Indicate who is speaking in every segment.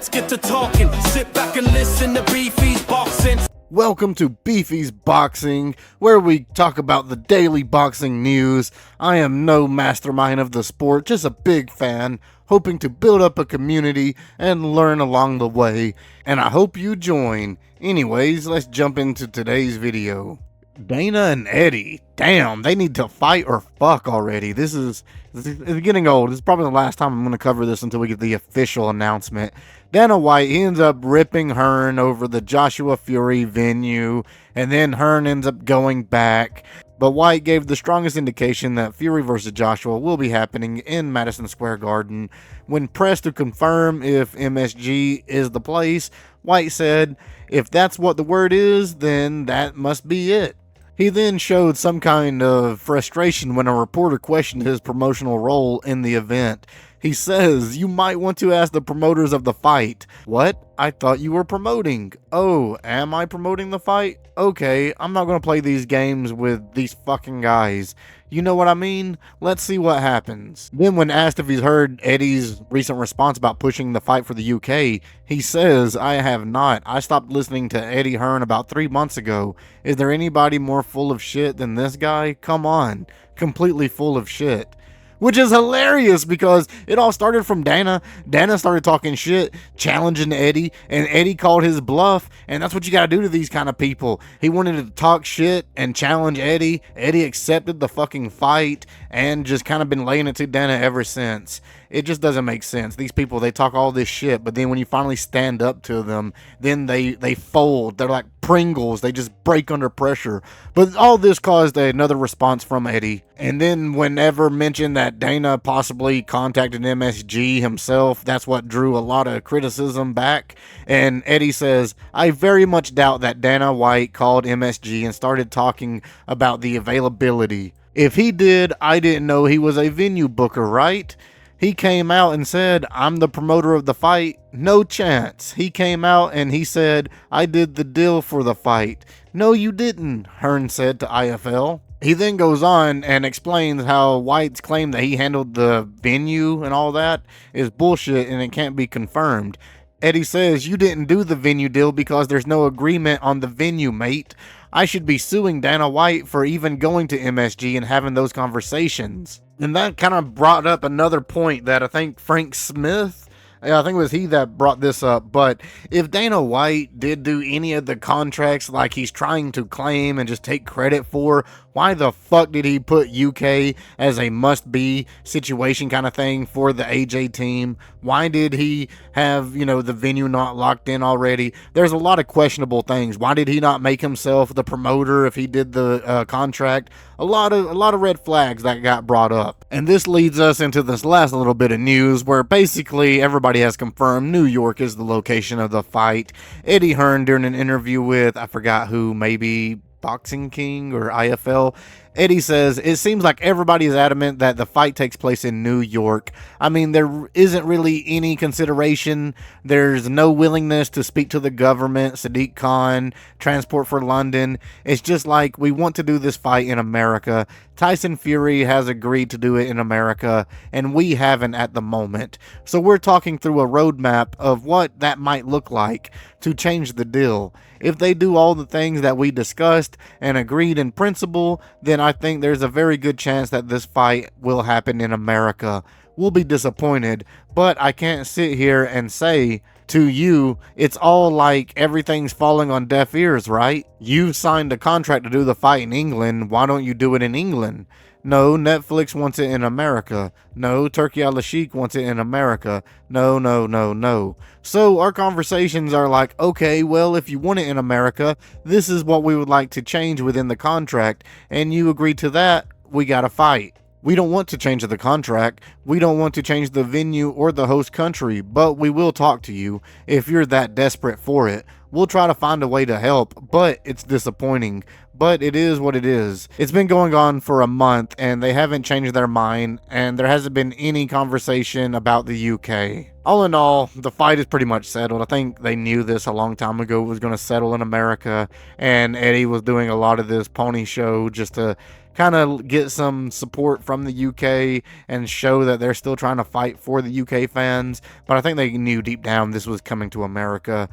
Speaker 1: let's get to talking. Sit back and listen to BeefysBoxing.
Speaker 2: Welcome to BeefysBoxing, where we talk about the daily boxing news. I am no mastermind of the sport, just a big fan, hoping to build up a community and learn along the way, and I hope you join. Anyways, let's jump into today's video. Dana and Eddie, damn, they need to fight or fuck already. It's getting old. This is probably the last time I'm going to cover this until we get the official announcement. Dana White, he ends up ripping Hearn over the Joshua Fury venue, and then Hearn ends up going back. But White gave the strongest indication that Fury versus Joshua will be happening in Madison Square Garden. When pressed to confirm if MSG is the place, White said, "If that's what the word is, then that must be it." He then showed some kind of frustration when a reporter questioned his promotional role in the event. He says, "You might want to ask the promoters of the fight." What? I thought you were promoting. Oh, am I promoting the fight? Okay, I'm not going to play these games with these fucking guys. You know what I mean? Let's see what happens. Then when asked if he's heard Eddie's recent response about pushing the fight for the UK, he says, "I have not. I stopped listening to Eddie Hearn about 3 months ago. Is there anybody more full of shit than this guy? Come on. Completely full of shit." Which is hilarious because it all started from Dana. Dana started talking shit, challenging Eddie, and Eddie called his bluff, and that's what you gotta do to these kind of people. He wanted to talk shit and challenge Eddie. Eddie accepted the fucking fight and just kind of been laying it to Dana ever since. It just doesn't make sense. These people, they talk all this shit, but then when you finally stand up to them, then they fold. They're like Pringles. They just break under pressure. But all this caused another response from Eddie. And then whenever mentioned that Dana possibly contacted MSG himself, that's what drew a lot of criticism back. And Eddie says, "I very much doubt that Dana White called MSG and started talking about the availability. If he did, I didn't know he was a venue booker, right? He came out and said, 'I'm the promoter of the fight.' No chance. He came out and he said, 'I did the deal for the fight.' No, you didn't," Hearn said to IFL. He then goes on and explains how White's claim that he handled the venue and all that is bullshit and it can't be confirmed. Eddie says, "You didn't do the venue deal because there's no agreement on the venue, mate. I should be suing Dana White for even going to MSG and having those conversations." And that kind of brought up another point that I think Frank Smith, I think it was he that brought this up. But if Dana White did do any of the contracts like he's trying to claim and just take credit for, why the fuck did he put UK as a must-be situation kind of thing for the AJ team? Why did he have, the venue not locked in already? There's a lot of questionable things. Why did he not make himself the promoter if he did the contract? A lot of red flags that got brought up. And this leads us into this last little bit of news where basically everybody has confirmed New York is the location of the fight. Eddie Hearn, during an interview with, I forgot who, maybe Boxing King or IFL, Eddie says, "It seems like everybody is adamant that the fight takes place in New York. I mean, there isn't really any consideration. There's no willingness to speak to the government, Sadiq Khan, transport for London. It's just like, we want to do this fight in America. Tyson Fury has agreed to do it in America, and we haven't at the moment. So we're talking through a roadmap of what that might look like to change the deal. If they do all the things that we discussed and agreed in principle, then I think there's a very good chance that this fight will happen in America. We'll be disappointed, but I can't sit here and say to you, it's all like everything's falling on deaf ears, right? You've signed a contract to do the fight in England. Why don't you do it in England? No, Netflix wants it in America. No, Turkey Al-Sheikh wants it in America. No, no, no, no." So our conversations are like, okay, well, if you want it in America, this is what we would like to change within the contract, and you agree to that, we gotta fight. We don't want to change the contract. We don't want to change the venue or the host country, but we will talk to you if you're that desperate for it. We'll try to find a way to help, but it's disappointing. But it is what it is. It's been going on for a month and they haven't changed their mind, and there hasn't been any conversation about the UK. All in all, the fight is pretty much settled. I think they knew this a long time ago. It was going to settle in America, and Eddie was doing a lot of this pony show just to kind of get some support from the UK and show that they're still trying to fight for the UK fans. But I think they knew deep down this was coming to America.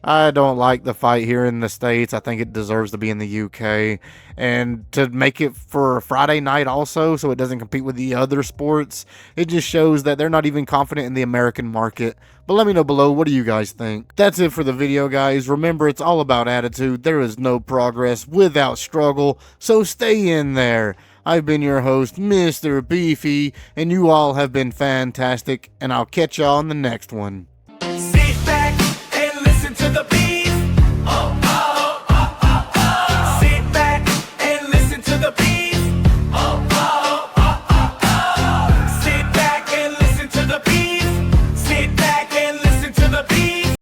Speaker 2: I don't like the fight here in the States. I think it deserves to be in the UK. And to make it for a Friday night also, so it doesn't compete with the other sports, it just shows that they're not even confident in the American market. But let me know below, what do you guys think? That's it for the video, guys. Remember, it's all about attitude. There is no progress without struggle, so stay in there. I've been your host, Mr. Beefy, and you all have been fantastic, and I'll catch y'all on the next one.